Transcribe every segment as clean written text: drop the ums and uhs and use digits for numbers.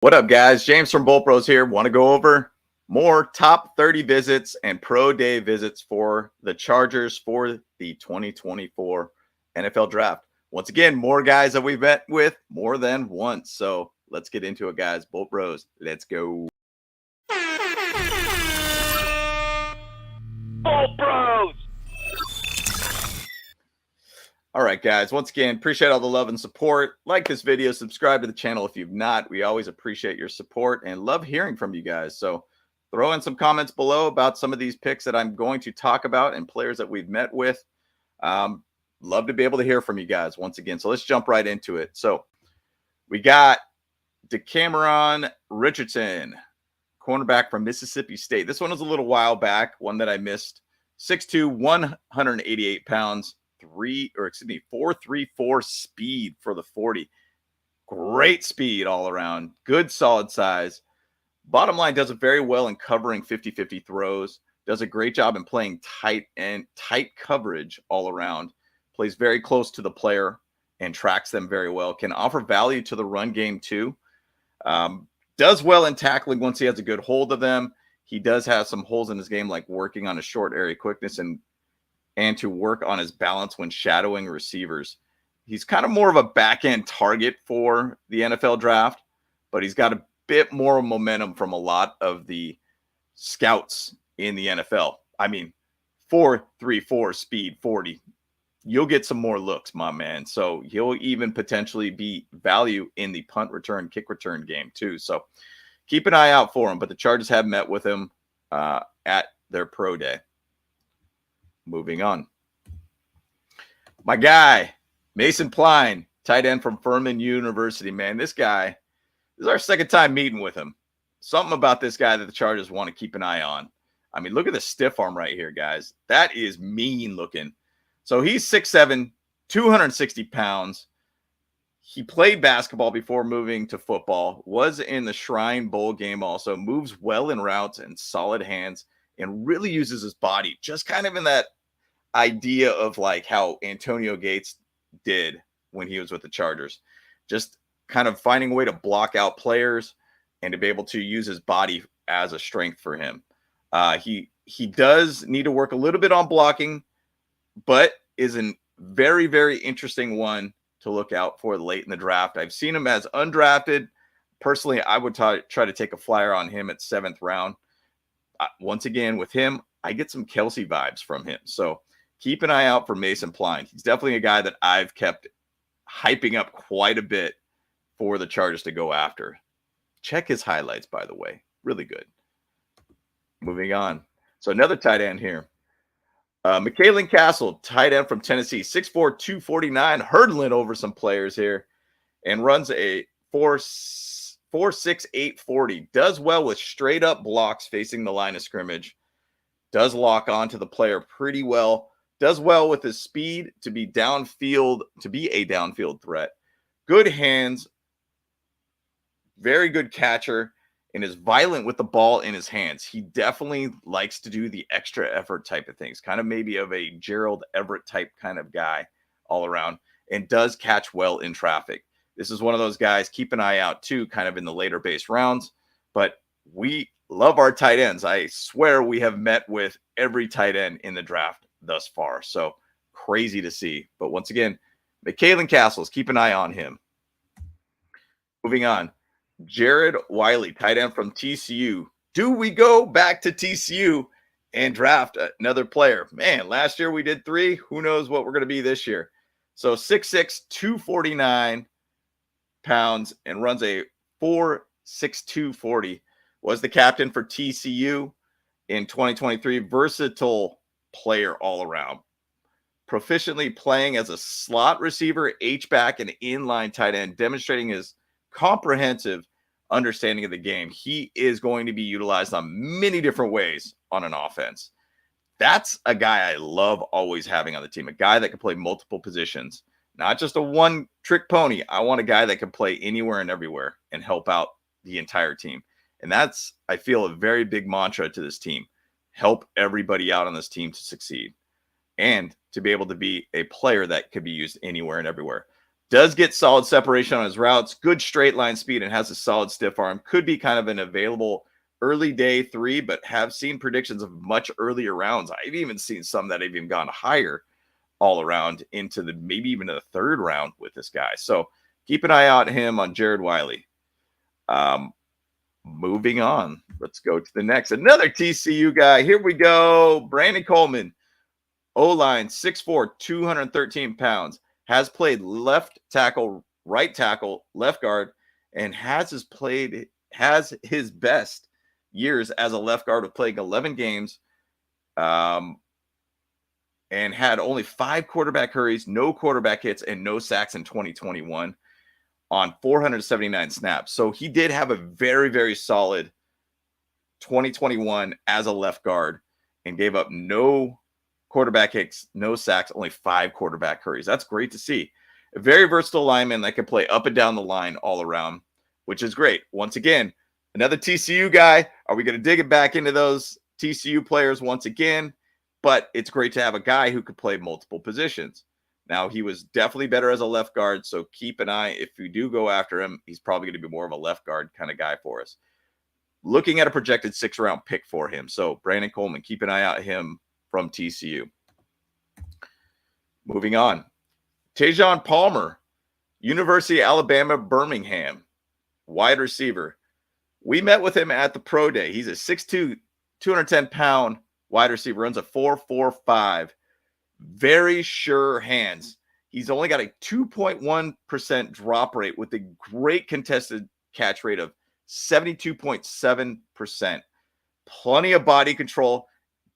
What up, guys? James from Bolt Bros here. Want to go over more top 30 visits and pro day visits for the Chargers for the 2024 NFL Draft. Once again, more guys that we've met with more than once. So let's get into it, guys. Bolt Bros, let's go. Bolt Bros! All right, guys. Once again, appreciate all the love and support. Like this video, subscribe to the channel if you've not. We always appreciate your support and love hearing from you guys. So throw in some comments below about some of these picks that I'm going to talk about and players that we've met with. Love to be able to hear from you guys once again. So let's jump right into it. So we got Cameron Richardson, cornerback from Mississippi State. This one was a little while back, one that I missed. 6'2", 188 pounds. 4.34 speed for the 40. Great speed all around. Good solid size. Bottom line, does it very well in covering 50-50 throws. Does a great job in playing tight coverage all around. Plays very close to the player and tracks them very well. Can offer value to the run game too. Does well in tackling once he has a good hold of them. He does have some holes in his game, like working on his short area quickness and to work on his balance when shadowing receivers. He's kind of more of a back-end target for the NFL draft, but he's got a bit more momentum from a lot of the scouts in the NFL. I mean, 4.34 speed, 40. You'll get some more looks, my man. So he'll even potentially be value in the punt return, kick return game too. So keep an eye out for him, but the Chargers have met with him at their pro day. Moving on. My guy, Mason Pline, tight end from Furman University, man. This is our second time meeting with him. Something about this guy that the Chargers want to keep an eye on. I mean, look at the stiff arm right here, guys. That is mean looking. So he's 6'7", 260 pounds. He played basketball before moving to football, was in the Shrine Bowl game also, moves well in routes and solid hands, and really uses his body, just kind of in that idea of like how Antonio Gates did when he was with the Chargers. Just kind of finding a way to block out players and to be able to use his body as a strength for him. He does need to work a little bit on blocking, but is a very, very interesting one to look out for late in the draft. I've seen him as undrafted. Personally, I would try to take a flyer on him at 7th round. Once again, with him, I get some Kelsey vibes from him. So keep an eye out for Mason Pline. He's definitely a guy that I've kept hyping up quite a bit for the Chargers to go after. Check his highlights, by the way. Really good. Moving on. So another tight end here. McKalen Castle, tight end from Tennessee, 6'4", 249, hurdling over some players here and runs a 4.68 40. Does well with straight up blocks facing the line of scrimmage. Does lock on to the player pretty well. Does well with his speed to be downfield, to be a downfield threat. Good hands. Very good catcher. And is violent with the ball in his hands. He definitely likes to do the extra effort type of things. Kind of maybe of a Gerald Everett type kind of guy all around. And does catch well in traffic. This is one of those guys, keep an eye out too, kind of in the later base rounds. But we love our tight ends. I swear we have met with every tight end in the draft thus far. So crazy to see. But once again, McKalen Castles, keep an eye on him. Moving on. Jared Wiley, tight end from TCU. Do we go back to TCU and draft another player? Man, last year we did 3. Who knows what we're going to be this year? So 6'6", 249 pounds and runs a 4.62 40. Was the captain for TCU in 2023. Versatile player all around. Proficiently playing as a slot receiver, H-back, and inline tight end, demonstrating his comprehensive understanding of the game. He is going to be utilized on many different ways on an offense. That's a guy I love always having on the team, a guy that can play multiple positions, not just a one-trick pony. I want a guy that can play anywhere and everywhere and help out the entire team. And that's, I feel, a very big mantra to this team. Help everybody out on this team to succeed and to be able to be a player that could be used anywhere and everywhere. Does get solid separation on his routes, good straight line speed, and has a solid stiff arm. Could be kind of an available early day 3, but have seen predictions of much earlier rounds. I've even seen some that have even gone higher all around into the maybe even the 3rd round with this guy. So keep an eye out on him on Jared Wiley. Moving on, let's go to the next. Another TCU guy. Here we go. Brandon Coleman, O-line, 6'4", 213 pounds. Has played left tackle, right tackle, left guard, and has his best years as a left guard of playing 11 games, and had only 5 quarterback hurries, no quarterback hits, and no sacks in 2021 on 479 snaps. So he did have a very, very solid 2021 as a left guard and gave up no quarterback hits, no sacks, only 5 quarterback hurries. That's great to see. A very versatile lineman that can play up and down the line all around, which is great. Once again, another TCU guy. Are we going to dig it back into those TCU players once again? But it's great to have a guy who could play multiple positions. Now, he was definitely better as a left guard, so keep an eye. If you do go after him, he's probably going to be more of a left guard kind of guy for us. Looking at a projected 6th-round pick for him. So Brandon Coleman, keep an eye out him from TCU. Moving on. Tajon Palmer, University of Alabama, Birmingham, wide receiver. We met with him at the pro day. He's a 6'2", 210-pound wide receiver, runs a 4.45. Very sure hands. He's only got a 2.1% drop rate with a great contested catch rate of 72.7%. Plenty of body control.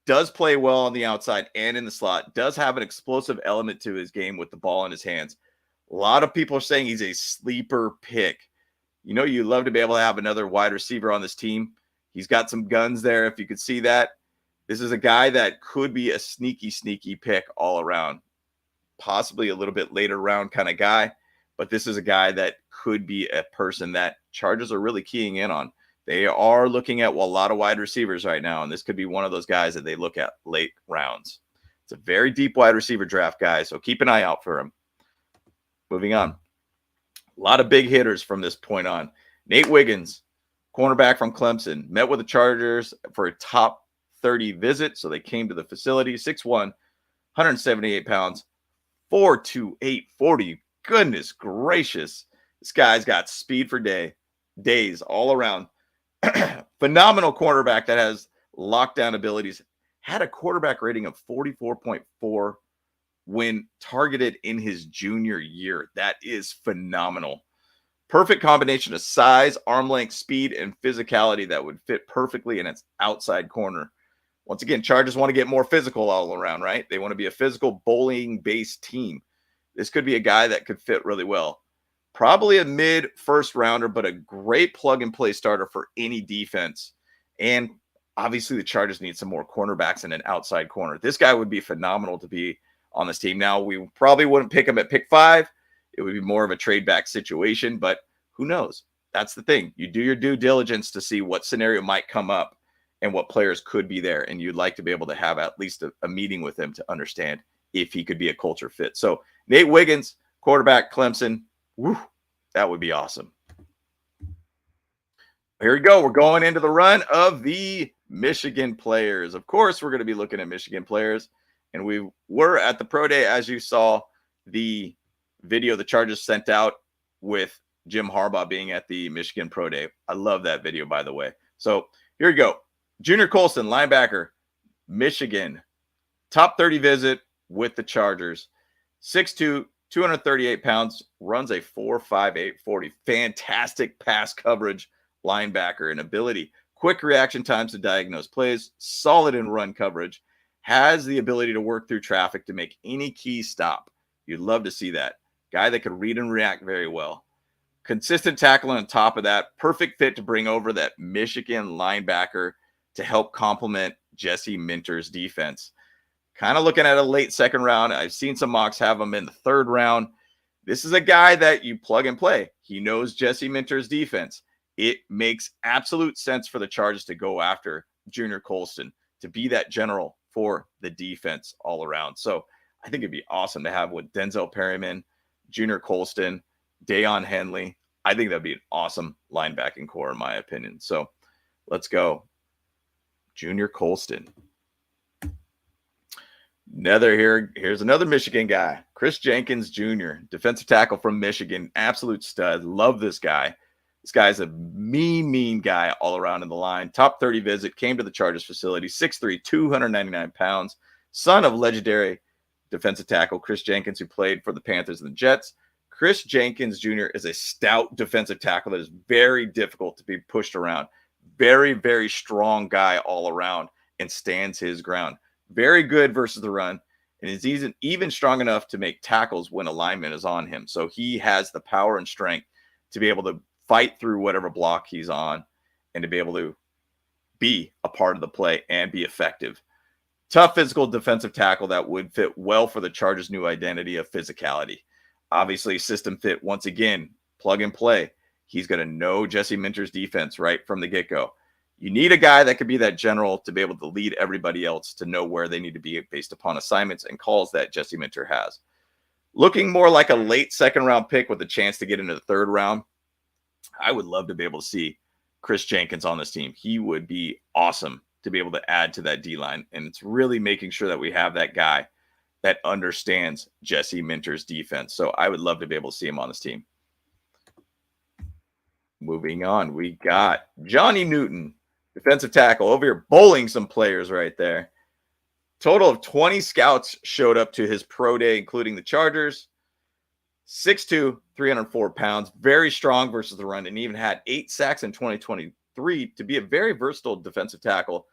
Does play well on the outside and in the slot. Does have an explosive element to his game with the ball in his hands. A lot of people are saying he's a sleeper pick. You know, you love to be able to have another wide receiver on this team. He's got some guns there, if you could see that. This is a guy that could be a sneaky pick all around. Possibly a little bit later round kind of guy. But this is a guy that could be a person that Chargers are really keying in on. They are looking at a lot of wide receivers right now, and this could be one of those guys that they look at late rounds. It's a very deep wide receiver draft, guys, so keep an eye out for him. Moving on. A lot of big hitters from this point on. Nate Wiggins, cornerback from Clemson, met with the Chargers for a top 30 visit, so they came to the facility. 6'1", 178 pounds, 4.28 40. Goodness gracious. This guy's got speed for days all around. Phenomenal quarterback that has lockdown abilities. Had a quarterback rating of 44.4 when targeted in his junior year. That is phenomenal. Perfect combination of size, arm length, speed, and physicality that would fit perfectly in its outside corner. Once again, Chargers want to get more physical all around, right? They want to be a physical bowling-based team. This could be a guy that could fit really well. Probably a mid-first rounder, but a great plug-and-play starter for any defense. And obviously the Chargers need some more cornerbacks in an outside corner. This guy would be phenomenal to be on this team. Now, we probably wouldn't pick him at pick 5. It would be more of a trade-back situation, but who knows? That's the thing. You do your due diligence to see what scenario might come up and what players could be there, and you'd like to be able to have at least a meeting with him to understand if he could be a culture fit. So Nate Wiggins, quarterback, Clemson. Woo, that would be awesome. Here we go. We're going into the run of the Michigan players. Of course, we're going to be looking at Michigan players. And we were at the pro day, as you saw, the video the Chargers sent out with Jim Harbaugh being at the Michigan pro day. I love that video, by the way. So here we go. Junior Coulson, linebacker, Michigan. Top 30 visit with the Chargers. 6'2", 238 pounds, runs a 4.58 40. Fantastic pass coverage linebacker and ability. Quick reaction times to diagnose plays. Solid in run coverage. Has the ability to work through traffic to make any key stop. You'd love to see that. Guy that could read and react very well. Consistent tackling on top of that. Perfect fit to bring over that Michigan linebacker to help complement Jesse Minter's defense. Kind of looking at a late second round. I've seen some mocks have him in the 3rd round. This is a guy that you plug and play. He knows Jesse Minter's defense. It makes absolute sense for the Chargers to go after Junior Coulson to be that general for the defense all around. So I think it'd be awesome to have with Denzel Perryman, Junior Coulson, Deion Henley. I think that'd be an awesome linebacking core, in my opinion. So let's go. Junior Coulson. Here's another Michigan guy, Chris Jenkins Jr., defensive tackle from Michigan, absolute stud. Love this guy. This guy's a mean guy all around in the line. Top 30 visit, came to the Chargers facility, 6'3", 299 pounds, son of legendary defensive tackle Chris Jenkins, who played for the Panthers and the Jets. Chris Jenkins Jr. is a stout defensive tackle that is very difficult to be pushed around. Very strong guy all around and stands his ground. Very good versus the run, and is even strong enough to make tackles when alignment is on him. So he has the power and strength to be able to fight through whatever block he's on and to be able to be a part of the play and be effective. Tough physical defensive tackle that would fit well for the Chargers' new identity of physicality. Obviously, system fit once again, plug and play. He's going to know Jesse Minter's defense right from the get-go. You need a guy that could be that general to be able to lead everybody else to know where they need to be based upon assignments and calls that Jesse Minter has. Looking more like a late second-round pick with a chance to get into the third round, I would love to be able to see Chris Jenkins on this team. He would be awesome to be able to add to that D-line, and it's really making sure that we have that guy that understands Jesse Minter's defense. So I would love to be able to see him on this team. Moving on, we got Johnny Newton, defensive tackle, over here bowling some players right there. Total of 20 scouts showed up to his pro day, including the Chargers. 6'2", 304 pounds, very strong versus the run, and even had 8 sacks in 2023 to be a very versatile defensive tackle,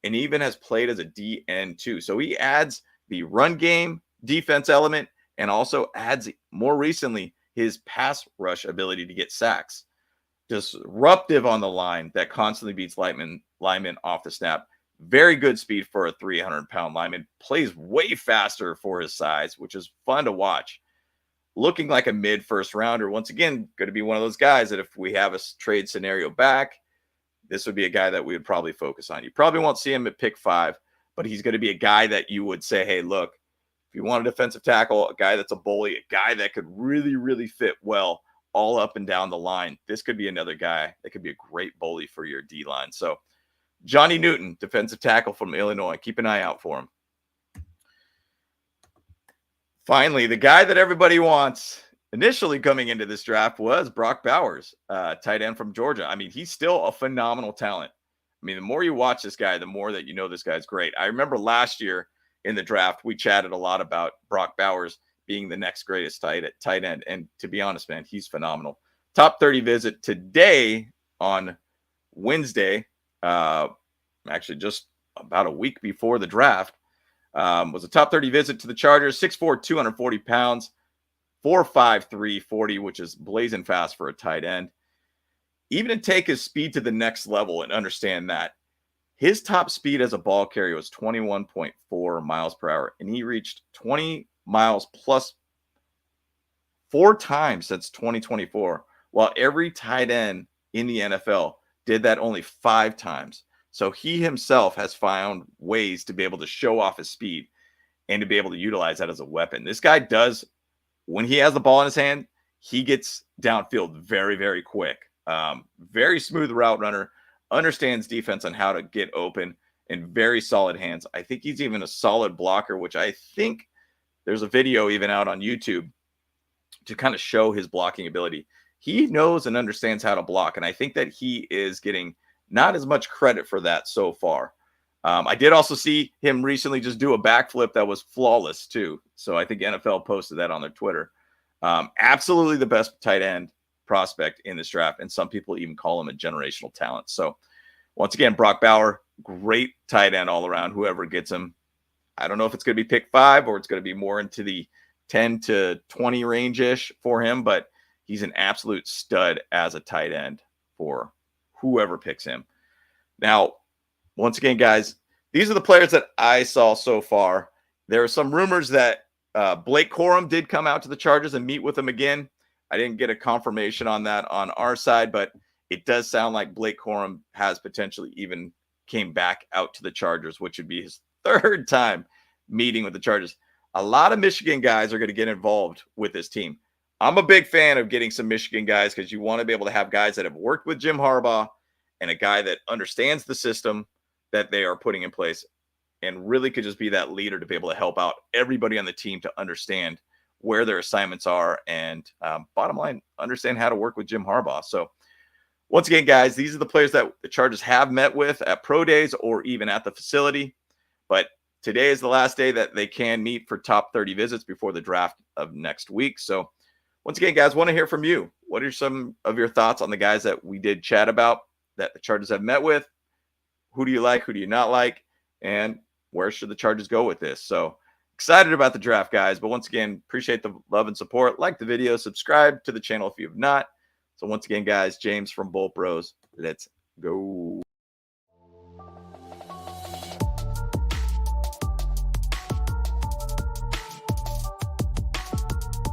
and even has played as a DN too. So he adds the run game defense element and also adds, more recently, his pass rush ability to get sacks. Disruptive on the line that constantly beats linemen off the snap. Very good speed for a 300-pound lineman. Plays way faster for his size, which is fun to watch. Looking like a mid-first rounder. Once again, going to be one of those guys that if we have a trade scenario back, this would be a guy that we would probably focus on. You probably won't see him at pick 5, but he's going to be a guy that you would say, hey, look, if you want a defensive tackle, a guy that's a bully, a guy that could really fit well all up and down the line, this could be another guy that could be a great bully for your D-line. So Johnny Newton, defensive tackle from Illinois. Keep an eye out for him. Finally, the guy that everybody wants initially coming into this draft was Brock Bowers, tight end from Georgia. I mean, he's still a phenomenal talent. I mean, the more you watch this guy, the more that you know this guy's great. I remember last year in the draft, we chatted a lot about Brock Bowers being the next greatest tight end. And to be honest, man, he's phenomenal. Top 30 visit today on Wednesday, actually just about a week before the draft, was a top 30 visit to the Chargers, 6'4", 240 pounds, 4'5", 340, which is blazing fast for a tight end. Even to take his speed to the next level and understand that, his top speed as a ball carrier was 21.4 miles per hour, and he reached 20 miles plus 4 times since 2024, while every tight end in the NFL did that only 5 times. So he himself has found ways to be able to show off his speed and to be able to utilize that as a weapon. This guy does, when he has the ball in his hand, he gets downfield very quick. Very smooth route runner, understands defense on how to get open, and very solid hands. I think he's even a solid blocker, which I think there's a video even out on YouTube to kind of show his blocking ability. He knows and understands how to block, and I think that he is getting not as much credit for that so far. I did also see him recently just do a backflip that was flawless too. So I think NFL posted that on their Twitter. Absolutely the best tight end prospect in this draft, and some people even call him a generational talent. So once again, Brock Bauer, great tight end all around. Whoever gets him, I don't know if it's going to be pick 5 or it's going to be more into the 10 to 20 range-ish for him, but he's an absolute stud as a tight end for whoever picks him. Now, once again, guys, these are the players that I saw so far. There are some rumors that Blake Corum did come out to the Chargers and meet with them again. I didn't get a confirmation on that on our side, but it does sound like Blake Corum has potentially even came back out to the Chargers, which would be his 3rd time meeting with the Chargers. A lot of Michigan guys are going to get involved with this team. I'm a big fan of getting some Michigan guys because you want to be able to have guys that have worked with Jim Harbaugh and a guy that understands the system that they are putting in place and really could just be that leader to be able to help out everybody on the team to understand where their assignments are and bottom line, understand how to work with Jim Harbaugh. So once again, guys, these are the players that the Chargers have met with at pro days or even at the facility. But today is the last day that they can meet for top 30 visits before the draft of next week. So once again, guys, want to hear from you. What are some of your thoughts on the guys that we did chat about that the Chargers have met with? Who do you like? Who do you not like? And where should the Chargers go with this? So excited about the draft, guys. But once again, appreciate the love and support. Like the video, subscribe to the channel if you have not. So once again, guys, James from Bolt Bros. Let's go.